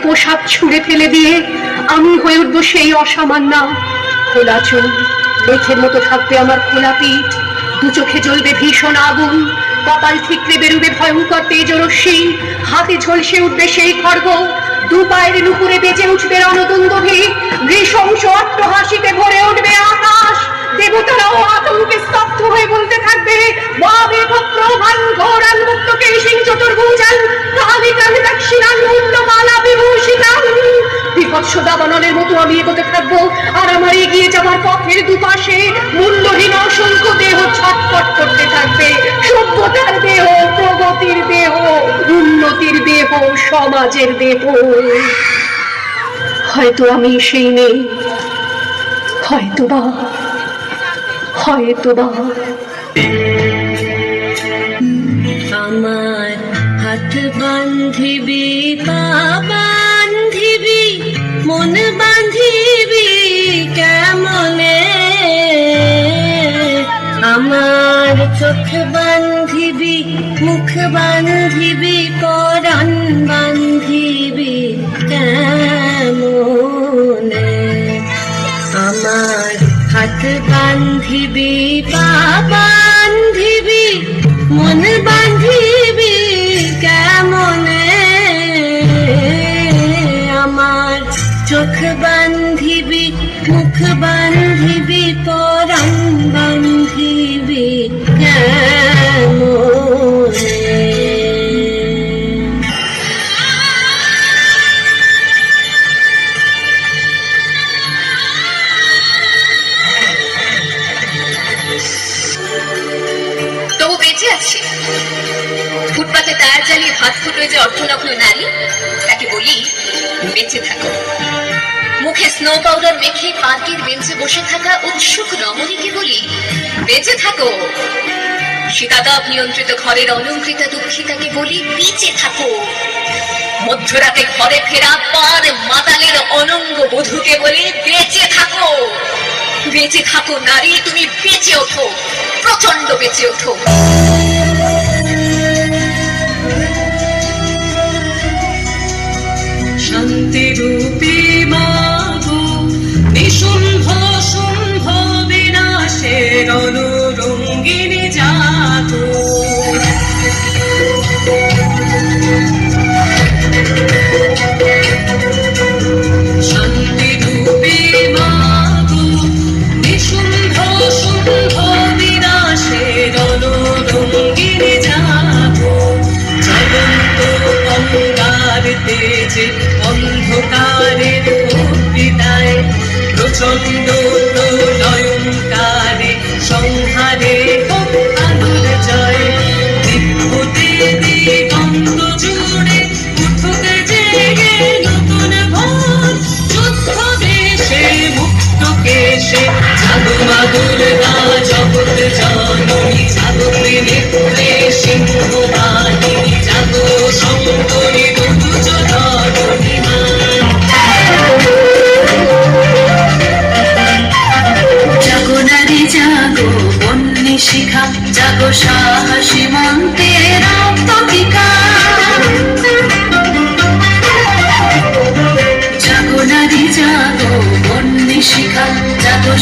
পোশাক ছুঁড়ে ফেলে দিয়ে আমি হয়ে উঠবো সেই অসামান্য। খোলা চুল, লেখের মতো থাকবে আমার খোলা পিঠ, দু চোখে জ্বলবে ভীষণ আগুন, কপাল ঠিকরে বেরুবে ভয়ঙ্কর তেজরশ্মি, হাতে ঝলসে উঠবে সেই খড়গ, দু পায়ের নুপুরে বেজে উঠবে রণদুন্দুভি, নৃশংস অট্টহাসিতে ভরে উঠবে আকাশ। দেবতারাও আতঙ্কে স্তব্ধ হয়ে বলতে থাকবে, বাবে প্রভান ঘোরান মুক্তকে সিং চতুর্ভুজান কালিকান দক্ষিণান মুন্ডমালা বিভূষিতান। বিভৎস দাবানলের মতো আমি এগোতে থাকবো, আর আমার এগিয়ে যাবার পথের দুপাশে মূল্যহীন অসংখ্য দেহ ছটফট করতে থাকবে। সভ্যতার দেহ, প্রগতির দেহ, উন্নতির দেহ, সমাজের দেহ। হয়তো আমি সেই নেই, হয়তোবা আমার হাত বান্ধিবি, পা বান্ধিবি, মন বান্ধিবি কেমনে, আমার চোখ বান্ধিবি, মুখ বান্ধিবি, পরাণ বান্ধিবি কেমনে, আমার হাত বান্ধিবি, পা বান্ধিবি, মন বান্ধিবি কেমনে, আমার চোখ বান্ধিবি, মুখ বান্ধিবি, পরাণ বান্ধিবি কেমনে। তবু বেঁচে আছে। ফুটপাতে টায়ার জ্বালিয়ে ভাত ফুটোয় যে অর্থনগ্ন নারী, তাকে বলি বেঁচে থাকো। মুখে স্নো পাউডার মেখে পার্কের বেঞ্চে বসে থাকা উৎসুক রমণীকে বলি বেঁচে থাকো। শীতাতাপ নিয়ন্ত্রিত ঘরের অলঙ্কৃত দুঃখিতাকে বলি বেঁচে থাকো। মধ্যরাতে ঘরে ফেরা পার মাতালের অনঙ্গ বধূকে বলি বেঁচে থাকো। বেঁচে থাকো নারী, তুমি বেঁচে ওঠো, প্রচন্ড বেঁচে ওঠো। শান্তি রূপী মাগো, নিশুম্ভ শুম্ভ বিনাশের অনুরঙ্গিনী জাগো, শান্তি রূপী মাগো, নিশুম্ভ শুম্ভ বিনাশের অনুরঙ্গিনী জাগো, জ্বলন্ত অঙ্গার তেজে অন্ধকারের বিদায়, প্রচন্ড প্রলয়ঙ্কারে সংহারে হোক আলোর জয়, দিব্যতে দিগন্ত জুড়ে উঠুক জেগে নতুন ভোর, যুদ্ধ দেশে মুক্ত কেশে জাগো মা দুর্গা জগৎ জননী, জাগো ত্রিনেত্রে সিংহবাহিনী, জাগো শঙ্করী দুজ ধরণী মা। জাগো নারী জাগো বন্যী শিখা, জাগো সাহসী মন্ত্রের রক্তটিকা, জাগো নারী জাগো বন্যী শিখা, জাগো